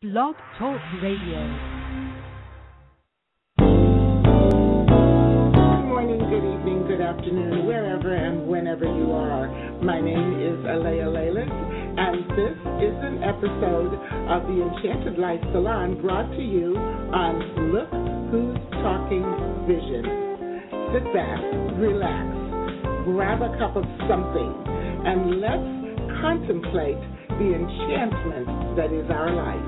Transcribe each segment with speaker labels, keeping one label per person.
Speaker 1: Blog Talk Radio.
Speaker 2: Good morning, good evening, good afternoon, wherever and whenever you are. My name is Alea Leyland, and this is an episode of the Enchanted Life Salon brought to you on Look Who's Talking Vision. Sit back, relax, grab a cup of something, and let's contemplate the enchantment that is our life.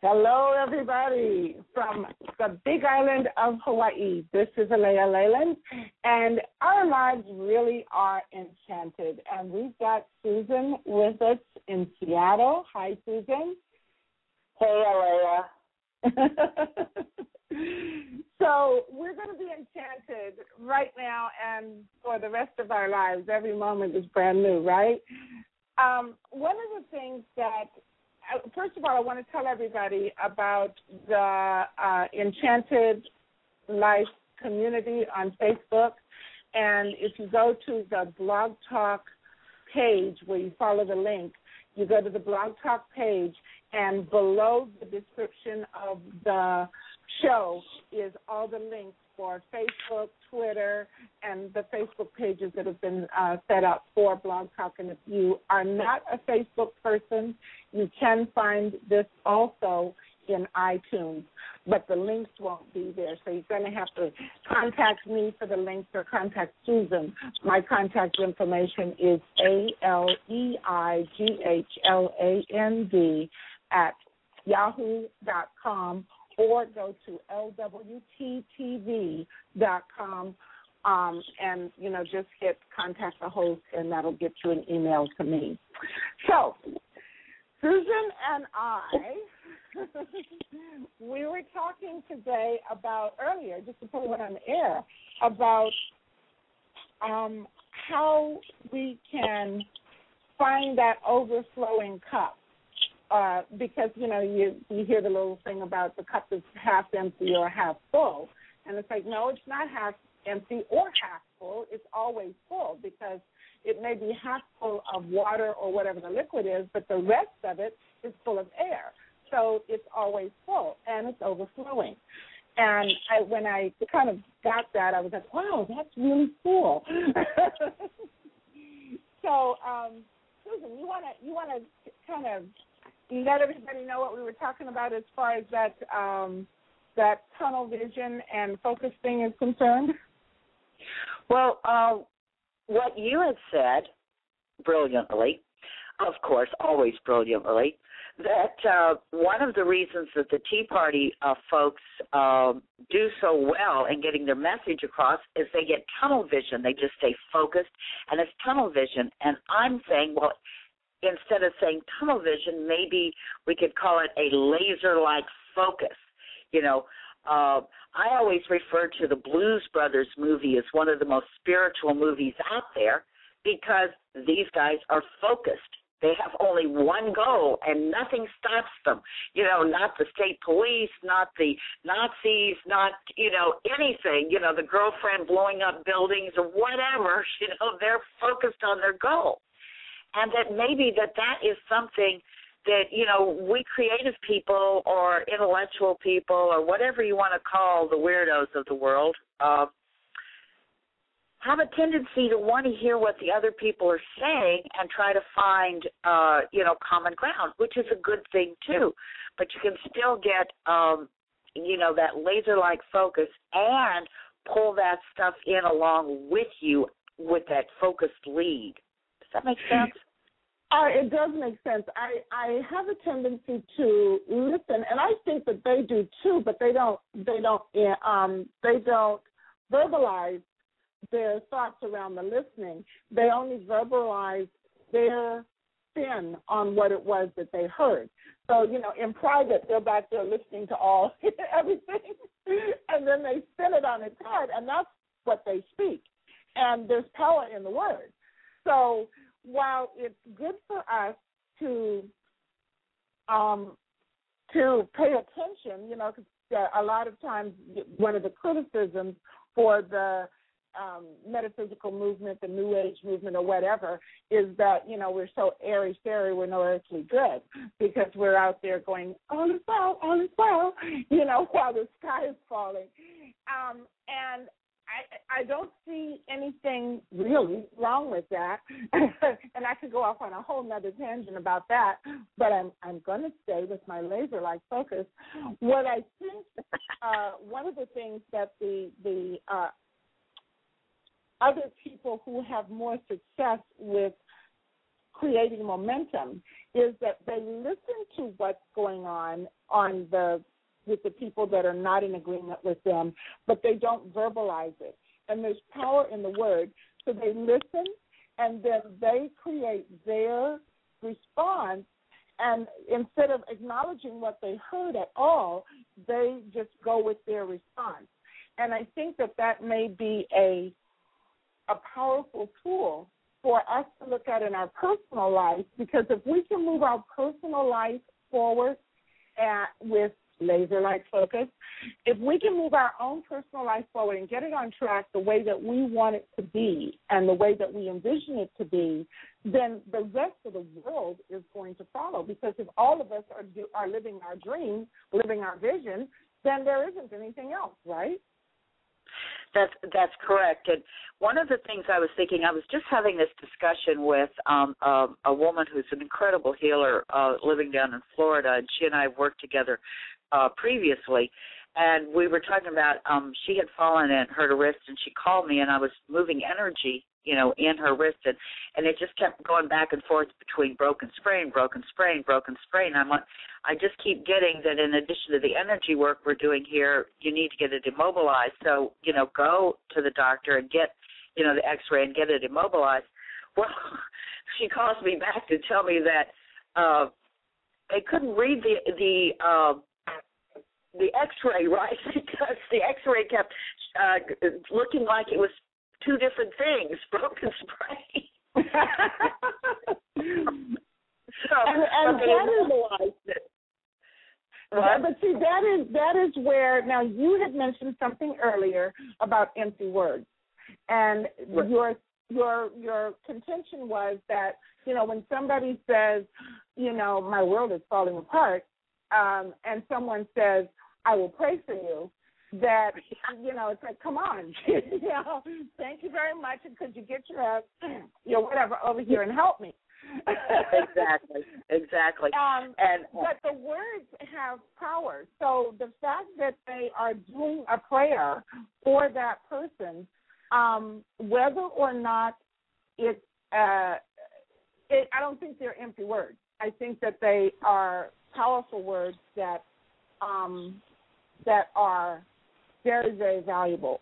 Speaker 2: Hello, everybody, from the big island of Hawaii. This is Alea Leyland, and our lives really are enchanted. And we've got Susan with us in Seattle. Hi, Susan.
Speaker 3: Hey, Alea.
Speaker 2: So we're going to be enchanted right now and for the rest of our lives. Every moment is brand new, right? One of the things that, first of all, I want to tell everybody about the Enchanted Life community on Facebook. And if you go to the Blog Talk page where you follow the link, you go to the Blog Talk page, and below the description of the show is all the links for Facebook, Twitter, and the Facebook pages that have been set up for Blog Talk. And if you are not a Facebook person, you can find this also in iTunes, but the links won't be there. So you're going to have to contact me for the links or contact Susan. My contact information is ALEIGHLAND@yahoo.com, or go to lwttv.com and, just hit contact the host, and that'll get you an email to me. So Susan and I, we were talking today earlier, just to put it on the air, about how we can find that overflowing cup. Because, you hear the little thing about the cup is half empty or half full. And it's like, no, it's not half empty or half full. It's always full, because it may be half full of water or whatever the liquid is, but the rest of it is full of air. So it's always full, and it's overflowing. And when I kind of got that, I was like, wow, that's really cool. So, Susan, you want to kind of let everybody know what we were talking about as far as that tunnel vision and focus thing is concerned?
Speaker 3: Well, what you had said brilliantly, of course, always brilliantly, that one of the reasons that the Tea Party folks do so well in getting their message across is they get tunnel vision. They just stay focused, and it's tunnel vision. And I'm saying, well, instead of saying tunnel vision, maybe we could call it a laser-like focus. I always refer to the Blues Brothers movie as one of the most spiritual movies out there, because these guys are focused. They have only one goal, and nothing stops them. Not the state police, not the Nazis, not, anything, the girlfriend blowing up buildings or whatever. They're focused on their goal. And that maybe that is something that, we creative people or intellectual people or whatever you want to call the weirdos of the world have a tendency to want to hear what the other people are saying and try to find, common ground, which is a good thing too. But you can still get, that laser-like focus and pull that stuff in along with you with that focused lead. Does that make sense?
Speaker 2: It does make sense. I have a tendency to listen, and I think that they do too, but they don't verbalize their thoughts around the listening. They only verbalize their spin on what it was that they heard. So, in private, they're back there listening to everything, and then they spin it on its head, and that's what they speak. And there's power in the word. So while it's good for us to pay attention, because a lot of times one of the criticisms for the metaphysical movement, the New Age movement, or whatever, is that, we're so airy-fairy, we're no earthly good, because we're out there going, all is well, while the sky is falling. And I don't see anything really wrong with that. And I could go off on a whole nother tangent about that, but I'm going to stay with my laser-like focus. What I think, one of the things that the other people who have more success with creating momentum is that they listen to what's going on with the people that are not in agreement with them, but they don't verbalize it. And there's power in the word. So they listen, and then they create their response, and instead of acknowledging what they heard at all, they just go with their response. And I think that may be a powerful tool for us to look at in our personal life, because if we can move our personal life forward with laser-like focus, if we can move our own personal life forward and get it on track the way that we want it to be and the way that we envision it to be, then the rest of the world is going to follow. Because if all of us are living our dream, living our vision, then there isn't anything else, right?
Speaker 3: That's correct. And one of the things I was thinking, I was just having this discussion with a woman who's an incredible healer living down in Florida, and she and I have worked together previously. And we were talking about she had fallen and hurt her wrist, and she called me, and I was moving energy, in her wrist, and it just kept going back and forth between broken sprain. I just keep getting that in addition to the energy work we're doing here, you need to get it immobilized. So, go to the doctor and get, the X-ray and get it immobilized. Well, she calls me back to tell me that they couldn't read the X-ray right, because the X-ray kept looking like it was two different things, broken sprain. So,
Speaker 2: and that is it. But see, that is where, now you had mentioned something earlier about empty words, and your contention was that, when somebody says, my world is falling apart, and someone says, I will pray for you, that, it's like, come on, thank you very much, and could you get your whatever over here and help me?
Speaker 3: Exactly.
Speaker 2: But the words have power. So the fact that they are doing a prayer for that person, whether or not I don't think they're empty words. I think that they are powerful words that are very, very valuable.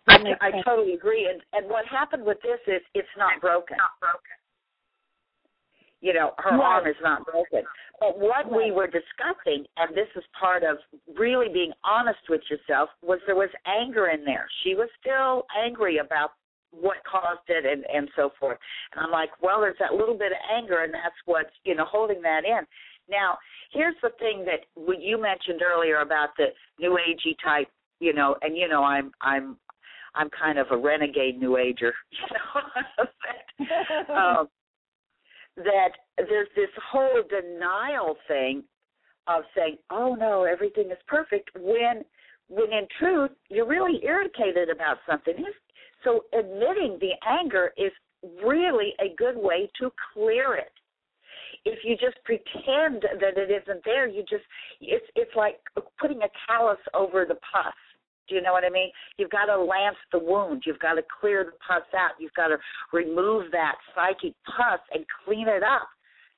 Speaker 3: I totally agree. And what happened with this is it's not broken. Her arm is not broken. But what we were discussing, and this is part of really being honest with yourself, was there was anger in there. She was still angry about what caused it and so forth. And I'm like, well, there's that little bit of anger, and that's what's, holding that in. Now, here's the thing that you mentioned earlier about the New Agey type, and I'm kind of a renegade New Ager, that there's this whole denial thing of saying, oh, no, everything is perfect, when in truth, you're really irritated about something. So admitting the anger is really a good way to clear it. If you just pretend that it isn't there, it's like putting a callus over the pus. Do you know what I mean? You've got to lance the wound. You've got to clear the pus out. You've got to remove that psychic pus and clean it up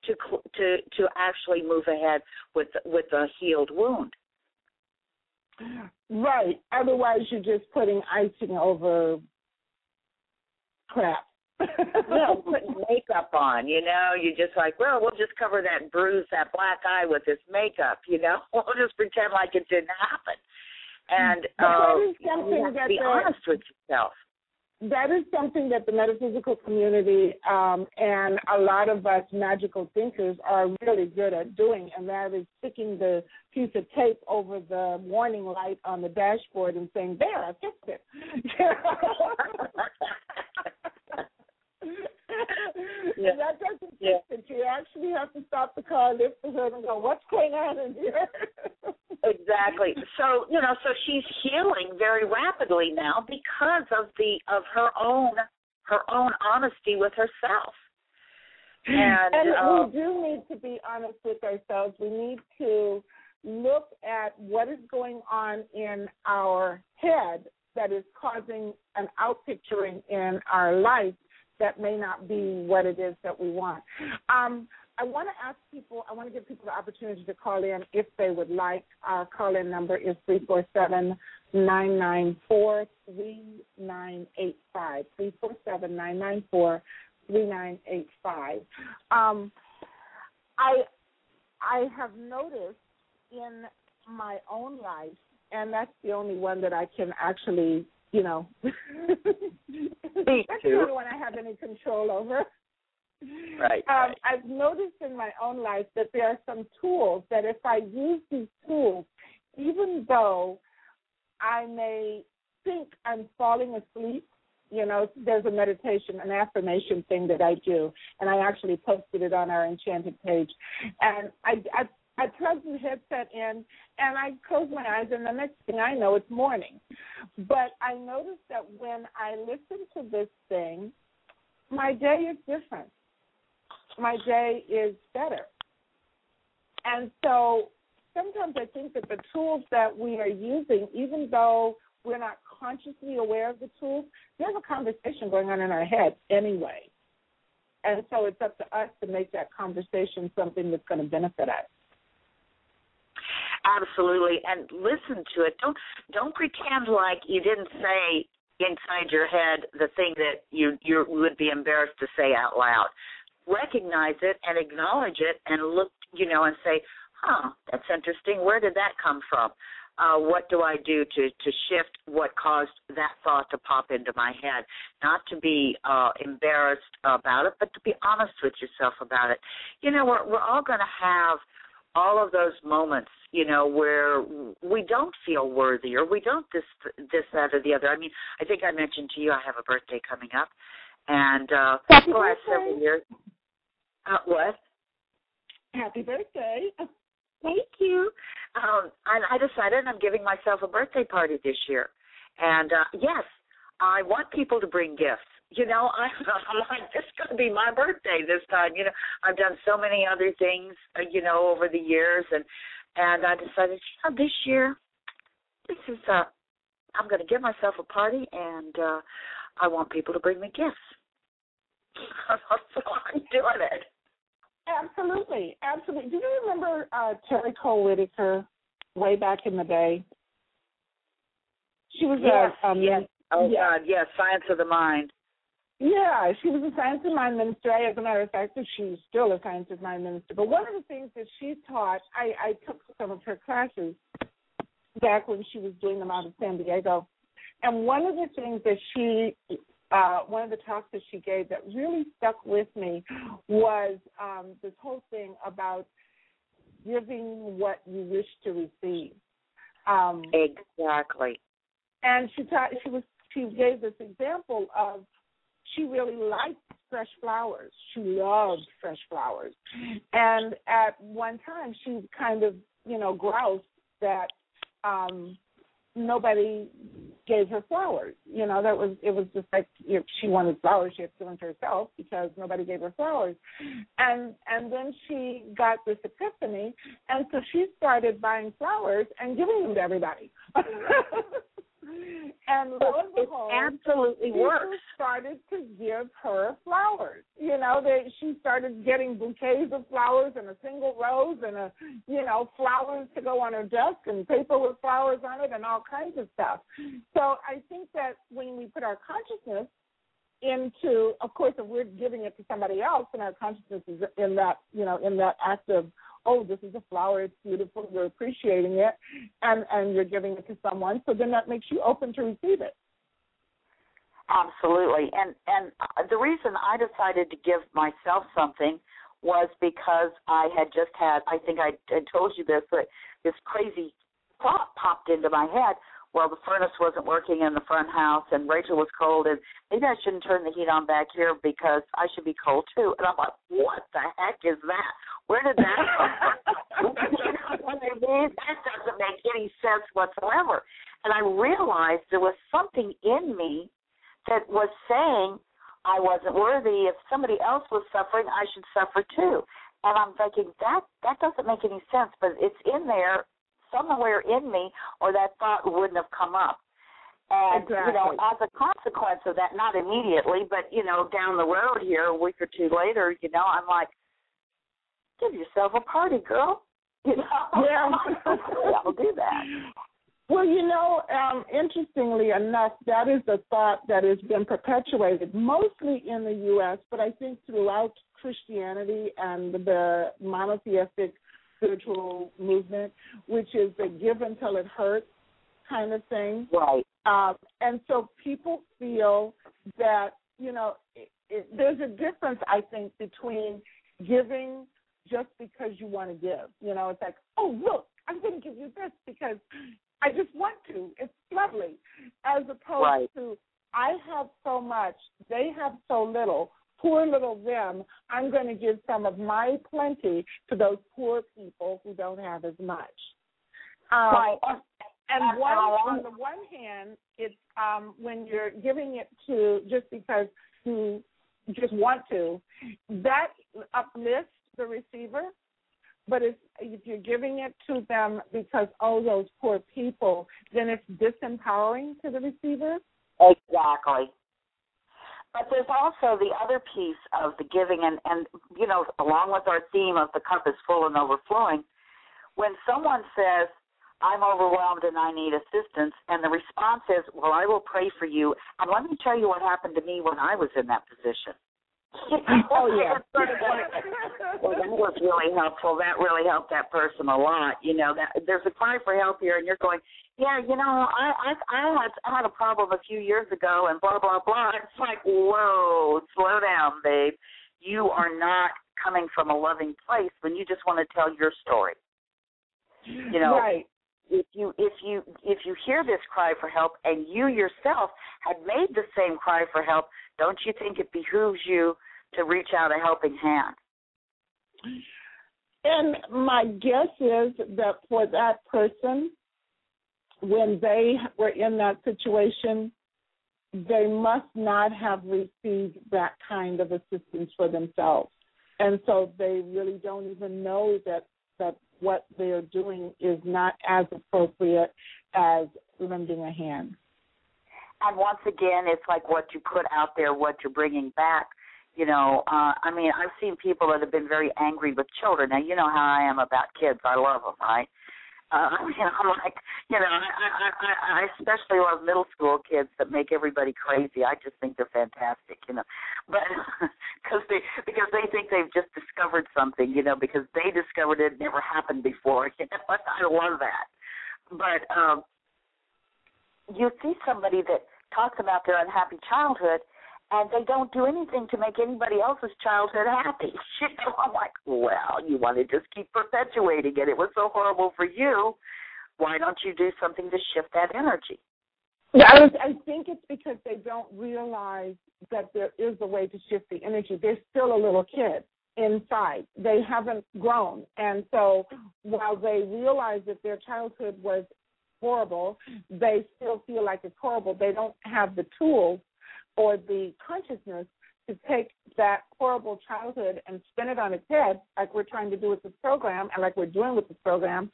Speaker 3: to actually move ahead with a healed wound.
Speaker 2: Right. Otherwise, you're just putting icing over crap.
Speaker 3: No, putting makeup on, you're just like, well, we'll just cover that bruise, that black eye with this makeup, We'll just pretend like it didn't happen. And you have to be honest with yourself.
Speaker 2: That is something that the metaphysical community and a lot of us magical thinkers are really good at doing, and that is sticking the piece of tape over the warning light on the dashboard and saying, there, I fixed it. maybe have to stop the car, lift the hood, and go, what's going on in here?
Speaker 3: Exactly. So, so she's healing very rapidly now because of her own honesty with herself.
Speaker 2: And we do need to be honest with ourselves. We need to look at what is going on in our head that is causing an outpicturing in our life that may not be what it is that we want. I want to ask people, I want to give people the opportunity to call in if they would like. Our call-in number is 347-994-3985, 347-994-3985. I have noticed in my own life, and that's the only one that I can actually, that's the only one I have any control over.
Speaker 3: Right.
Speaker 2: I've noticed in my own life that there are some tools that if I use these tools, even though I may think I'm falling asleep, there's a meditation, an affirmation thing that I do, and I actually posted it on our Enchanted page. And I plug the headset in, and I close my eyes, and the next thing I know, it's morning. But I noticed that when I listen to this thing, my day is different. My day is better. And so sometimes I think that the tools that we are using, even though we're not consciously aware of the tools, there's a conversation going on in our head anyway. And so it's up to us to make that conversation something that's going to benefit us.
Speaker 3: Absolutely. And listen to it. Don't pretend like you didn't say inside your head the thing that you would be embarrassed to say out loud. Recognize it and acknowledge it and look, and say, that's interesting. Where did that come from? What do I do to shift what caused that thought to pop into my head? Not to be embarrassed about it, but to be honest with yourself about it. We're all going to have all of those moments, where we don't feel worthy or we don't this, that, or the other. I mean, I think I mentioned to you I have a birthday coming up, and for the last several years. What?
Speaker 2: Happy birthday.
Speaker 3: Thank you. And I decided I'm giving myself a birthday party this year. And, yes, I want people to bring gifts. I'm like, this is going to be my birthday this time. I've done so many other things, over the years. And I decided, this year, I'm going to give myself a party, and I want people to bring me gifts. So I'm doing it.
Speaker 2: Absolutely. Do you remember Terry Cole Whitaker way back in the day? She was
Speaker 3: yes. Oh, yeah. God, yes, Science of the Mind.
Speaker 2: Yeah, she was a Science of Mind minister. As a matter of fact, she's still a Science of Mind minister. But one of the things that she taught, I took some of her classes back when she was doing them out of San Diego. And one of the things that one of the talks that she gave that really stuck with me was this whole thing about giving what you wish to receive.
Speaker 3: Exactly.
Speaker 2: And she gave this example of she really liked fresh flowers. She loved fresh flowers. And at one time she kind of, groused that nobody gave her flowers. It was just like if she wanted flowers, she had to give them to herself because nobody gave her flowers. And then she got this epiphany, and so she started buying flowers and giving them to everybody. And lo and behold,
Speaker 3: absolutely works.
Speaker 2: Started to give her flowers. She started getting bouquets of flowers and a single rose and flowers to go on her desk and paper with flowers on it and all kinds of stuff. So I think that when we put our consciousness into, of course, if we're giving it to somebody else, and our consciousness is in that act of, this is a flower, it's beautiful, you're appreciating it, and you're giving it to someone, so then that makes you open to receive it.
Speaker 3: Absolutely. And the reason I decided to give myself something was because I had just had, I think I told you this, but this crazy thought popped into my head well, the furnace wasn't working in the front house, and Rachel was cold, and maybe I shouldn't turn the heat on back here because I should be cold too. And I'm like, what the heck is that? Where did that come from? That doesn't make any sense whatsoever. And I realized there was something in me that was saying I wasn't worthy. If somebody else was suffering, I should suffer too. And I'm thinking, that doesn't make any sense, but it's in there somewhere in me, or that thought wouldn't have come up. And,
Speaker 2: exactly.
Speaker 3: As a consequence of that, not immediately, but, down the road here, a week or two later, I'm like, give yourself a party, girl.
Speaker 2: Yeah.
Speaker 3: I'll do that.
Speaker 2: Well, interestingly enough, that is a thought that has been perpetuated mostly in the U.S., but I think throughout Christianity and the monotheistic spiritual movement, which is the give until it hurts kind of thing.
Speaker 3: Right.
Speaker 2: And so people feel that, there's a difference, I think, between giving just because you want to give. It's like, oh, look, I'm going to give you this because I just want to. It's lovely. As opposed to, I have so much, they have so little. Poor little them, I'm going to give some of my plenty to those poor people who don't have as much. And on the one hand, it's when you're giving it to just because you just want to, that uplifts the receiver. But if you're giving it to them because, those poor people, then it's disempowering to the receiver.
Speaker 3: Exactly. But there's also the other piece of the giving, and along with our theme of the cup is full and overflowing, when someone says, I'm overwhelmed and I need assistance, and the response is, well, I will pray for you, and let me tell you what happened to me when I was in that position.
Speaker 2: Oh, yeah.
Speaker 3: Well, that was really helpful. That really helped that person a lot. There's a cry for help here, and you're going, yeah, I had a problem a few years ago, and blah, blah, blah. It's like, whoa, slow down, babe. You are not coming from a loving place when you just want to tell your story.
Speaker 2: Right.
Speaker 3: If you hear this cry for help and you yourself had made the same cry for help, don't you think it behooves you to reach out a helping hand?
Speaker 2: And my guess is that for that person, when they were in that situation, they must not have received that kind of assistance for themselves. And so they really don't even know that what they're doing is not as appropriate as lending a hand.
Speaker 3: And once again, it's like what you put out there, what you're bringing back. I've seen people that have been very angry with children. Now, you know how I am about kids. I love them, right? I'm like, I especially love middle school kids that make everybody crazy. I just think they're fantastic, But because they think they've just discovered something, because they discovered it never happened before. I love that. But you see somebody that talks about their unhappy childhood, and they don't do anything to make anybody else's childhood happy. I'm like, well, you want to just keep perpetuating it. It was so horrible for you. Why don't you do something to shift that energy?
Speaker 2: Yeah, I think it's because they don't realize that there is a way to shift the energy. They're still a little kid inside. They haven't grown. And so while they realize that their childhood was horrible, they still feel like it's horrible. They don't have the tools or the consciousness to take that horrible childhood and spin it on its head, like we're trying to do with this program and like we're doing with this program,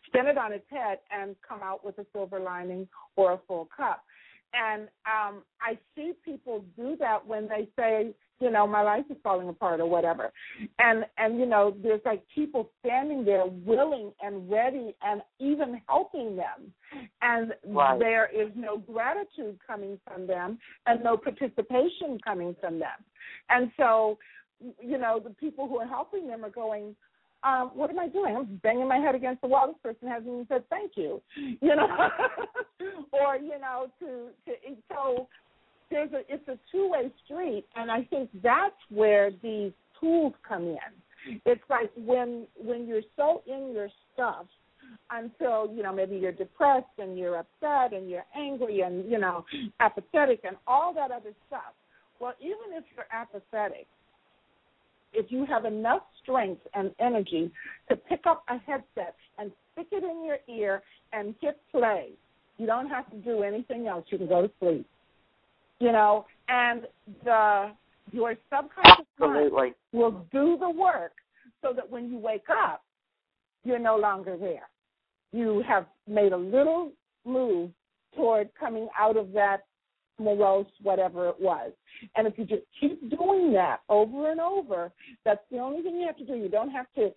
Speaker 2: spin it on its head and come out with a silver lining or a full cup. And I see people do that when they say, my life is falling apart or whatever. And there's like people standing there willing and ready and even helping them. And there is no gratitude coming from them and no participation coming from them. And so, the people who are helping them are going, what am I doing? I'm banging my head against the wall. This person hasn't even said thank you, or, so it's a two-way street, and I think that's where these tools come in. It's like when you're so in your stuff, until, maybe you're depressed and you're upset and you're angry and, apathetic and all that other stuff. Well, even if you're apathetic, if you have enough strength and energy to pick up a headset and stick it in your ear and hit play, you don't have to do anything else. You can go to sleep. And your subconscious mind will do the work so that when you wake up, you're no longer there. You have made a little move toward coming out of that morose, whatever it was. And if you just keep doing that over and over, that's the only thing you have to do. You don't have to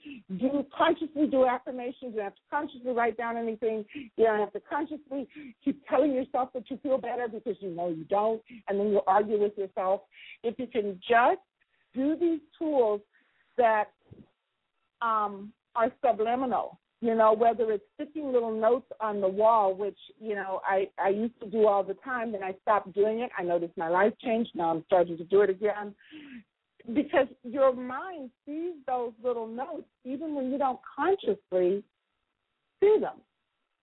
Speaker 2: consciously do affirmations. You don't have to consciously write down anything. You don't have to consciously keep telling yourself that you feel better because you know you don't, and then you argue with yourself. If you can just do these tools that are subliminal, whether it's sticking little notes on the wall, which, I used to do all the time, then I stopped doing it. I noticed my life changed. Now I'm starting to do it again. Because your mind sees those little notes even when you don't consciously see them.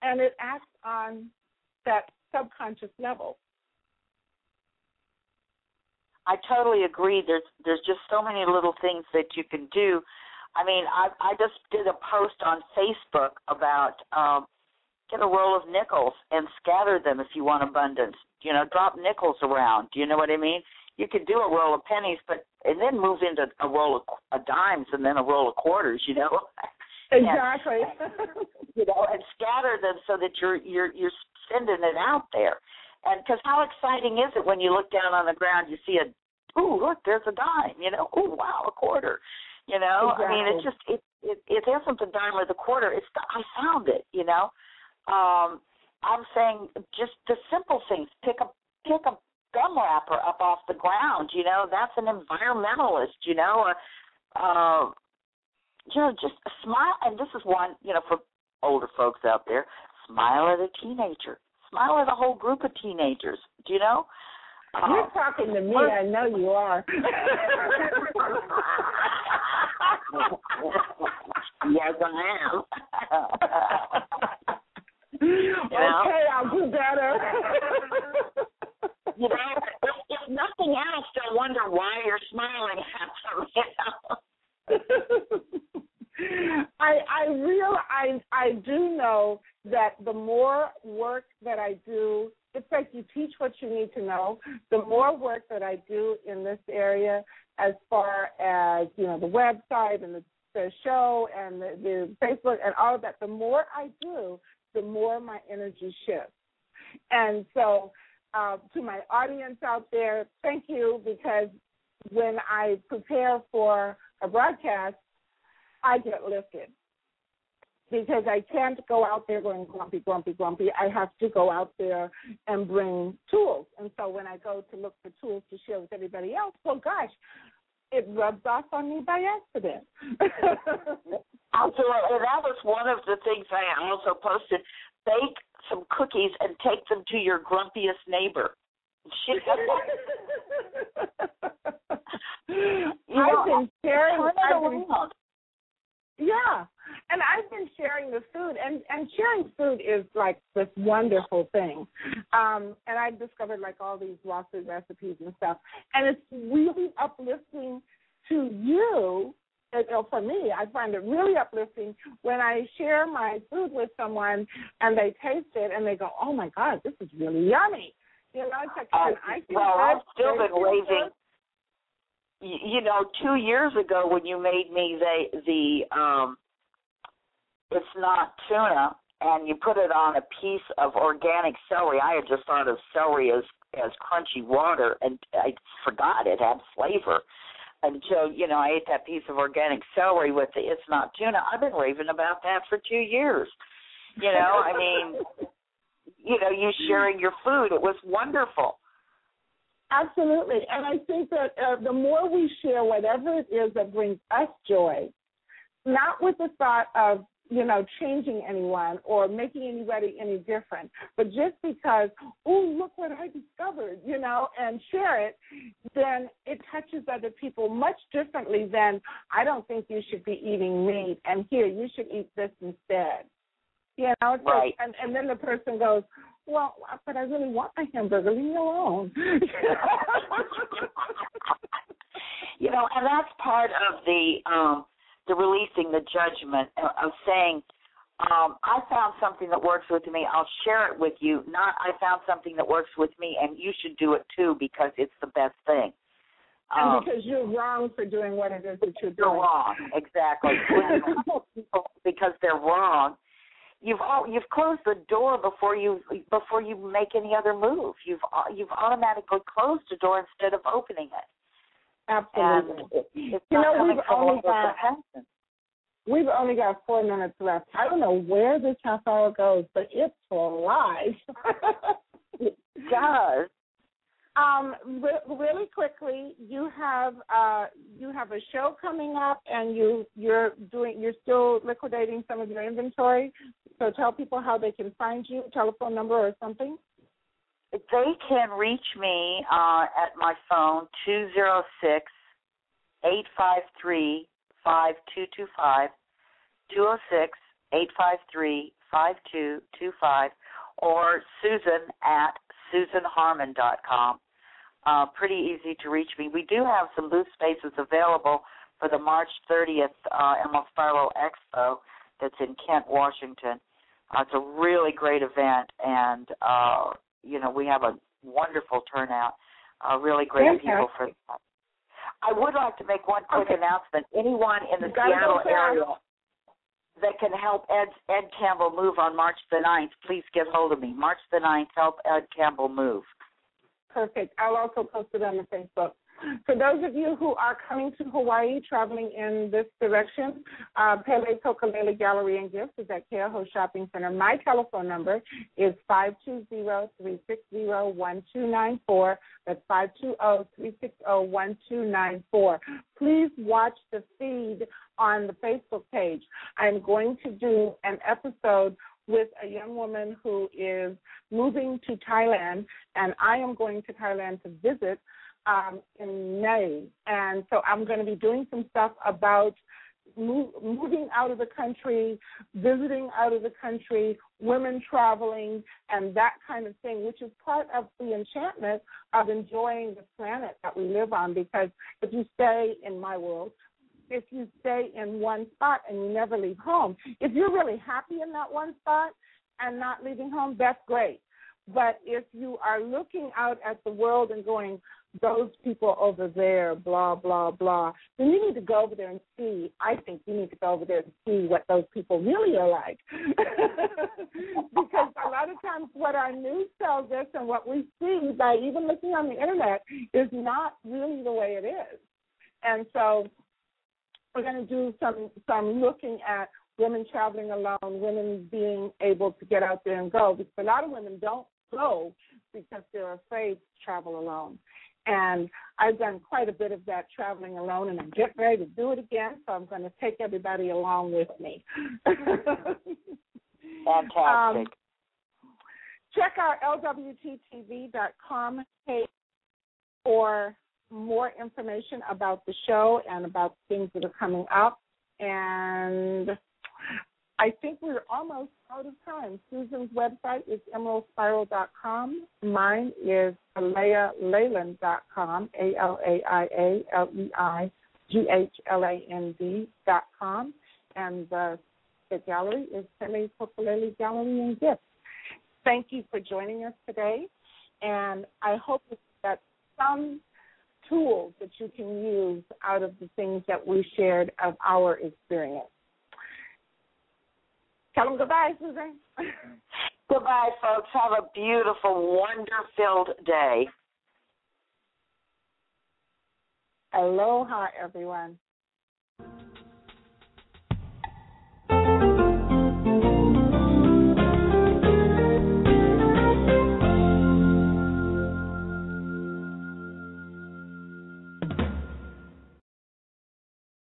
Speaker 2: And it acts on that subconscious level.
Speaker 3: I totally agree. There's just so many little things that you can do. I mean, I just did a post on Facebook about get a roll of nickels and scatter them if you want abundance. Drop nickels around. Do you know what I mean? You could do a roll of pennies, and then move into a roll of dimes and then a roll of quarters.
Speaker 2: Exactly.
Speaker 3: And scatter them so that you're sending it out there. And because how exciting is it when you look down on the ground, you see look, there's a dime. Oh wow, a quarter.
Speaker 2: Exactly.
Speaker 3: I mean, it isn't the dime or the quarter. I found it. I'm saying just the simple things. Pick a gum wrapper up off the ground. That's an environmentalist. Just a smile. And this is one. For older folks out there, smile at a teenager. Smile at a whole group of teenagers. Do you know?
Speaker 2: You're talking to me. I know you are.
Speaker 3: Yes, I am.
Speaker 2: Okay, I'll do better.
Speaker 3: If nothing else, they'll wonder why you're smiling at them. I do know that the more work that I do, it's like you teach what you need to know. The more work that I do in this area, as far as, the website and the show and the Facebook and all of that, the more I do, the more my energy shifts. And so to my audience out there, thank you, because when I prepare for a broadcast, I get lifted. Because I can't go out there going grumpy, grumpy, grumpy. I have to go out there and bring tools. And so when I go to look for tools to share with everybody else, well, gosh, it rubs off on me by accident. Absolutely. And that was one of the things I also posted. Bake some cookies and take them to your grumpiest neighbor.
Speaker 2: I've been sharing. Yeah, and I've been sharing the food, and sharing food is like this wonderful thing. And I've discovered like all these raw food recipes and stuff, and it's really uplifting to you. For me, I find it really uplifting when I share my food with someone and they taste it and they go, "Oh my God, this is really yummy." It's like, I've
Speaker 3: still been waving. 2 years ago when you made me the it's not tuna, and you put it on a piece of organic celery. I had just thought of celery as crunchy water, and I forgot it had flavor until, I ate that piece of organic celery with the it's not tuna. I've been raving about that for 2 years. You sharing your food. It was wonderful.
Speaker 2: Absolutely. And I think that the more we share whatever it is that brings us joy, not with the thought of, changing anyone or making anybody any different, but just because, look what I discovered, and share it, then it touches other people much differently than, I don't think you should be eating meat, and here, you should eat this instead. You know, it's
Speaker 3: right.
Speaker 2: like, and then the person goes, well, but I really want my hamburger. Leave me alone.
Speaker 3: You know, and that's part of the releasing the judgment of saying, I found something that works with me. I'll share it with you. Not I found something that works with me, and you should do it too because it's the best thing.
Speaker 2: And because you're wrong for doing what it is that you're doing.
Speaker 3: You're wrong, exactly. Because they're wrong. You've closed the door before you make any other move. You've automatically closed the door instead of opening it.
Speaker 2: Absolutely.
Speaker 3: And it's not coming from compassion.
Speaker 2: We've only got 4 minutes left. I don't know where this half hour goes, but it's flies.
Speaker 3: It does.
Speaker 2: Really quickly, you have a show coming up, and you're still liquidating some of your inventory. So tell people how they can find you, telephone number or something.
Speaker 3: They can reach me at my phone 206-853-5225, 206-853-5225, or Susan at SusanHarmon.com. Pretty easy to reach me. We do have some booth spaces available for the March 30th Emerald Spiral Expo that's in Kent, Washington. It's a really great event, and, we have a wonderful turnout, really great people for that. I would like to make one quick announcement. Anyone in the Seattle area that can help Ed Campbell move on March the 9th, please get hold of me. March the 9th, help Ed Campbell move.
Speaker 2: Perfect. I'll also post it on the Facebook. For those of you who are coming to Hawaii, traveling in this direction, Pele Tokalele Gallery and Gifts is at Keauhou Shopping Center. My telephone number is 520-360-1294. That's 520-360-1294. Please watch the feed on the Facebook page. I'm going to do an episode with a young woman who is moving to Thailand, and I am going to Thailand to visit in May. And so I'm going to be doing some stuff about moving out of the country, visiting out of the country, women traveling, and that kind of thing, which is part of the enchantment of enjoying the planet that we live on. Because if you stay in my world, if you stay in one spot and you never leave home, if you're really happy in that one spot and not leaving home, that's great. But if you are looking out at the world and going, those people over there, blah, blah, blah, then you need to go over there and see. I think you need to go over there and see what those people really are like. Because a lot of times what our news tells us and what we see by even looking on the Internet is not really the way it is. And so we're going to do some looking at women traveling alone, women being able to get out there and go. Because a lot of women don't go because they're afraid to travel alone. And I've done quite a bit of that traveling alone, and I'm getting ready to do it again, so I'm going to take everybody along with me.
Speaker 3: Fantastic.
Speaker 2: Check out lwttv.com page for more information about the show and about things that are coming up. And I think we're almost out of time. Susan's website is emeraldspiral.com. Mine is AlaiaLeyland.com, ALAIALEIGHLAND.com. And the gallery is Pele Tokalele Gallery and Gifts. Thank you for joining us today. And I hope that some tools that you can use out of the things that we shared of our experience. Tell them goodbye, Susan.
Speaker 3: Goodbye, folks. Have a beautiful, wonder-filled day.
Speaker 2: Aloha, everyone.